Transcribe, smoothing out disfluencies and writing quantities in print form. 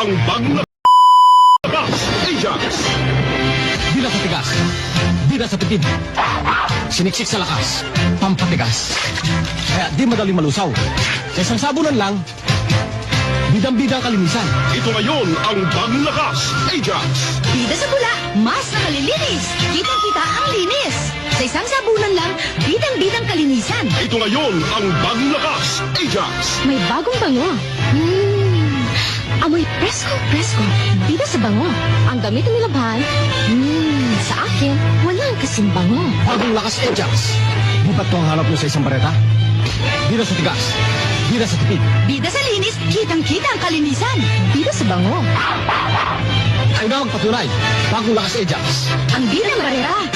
ang Banglakas Ajax. Bida sa tigas, bida sa tipid. Siniksik sa lakas, pampatigas. Kaya di madaling malusaw. Sa isang sabunan lang, bidang-bida ang kalinisan. Ito ngayon ang Banglakas Ajax. Bida sa bula, mas nakalilinis. Kitang-kita ang linis. Sa isang sabunan lang, bidang-bidang kalinisan. Ito ngayon ang Banglakas Ajax. May bagong bango. Amoy presko-presko. Bida sa bango. Ang damit na nilabhan, sa akin, walang kasing bango. Bagong lakas Ajax. Di ba ito ang hanap nyo sa isang bareta? Bida sa tigas, bida sa tipid. Bida sa linis, kitang-kita ang kalinisan. Bida sa bango. Ay na magpatunay, bagong lakas Ajax. Ang bidang barera,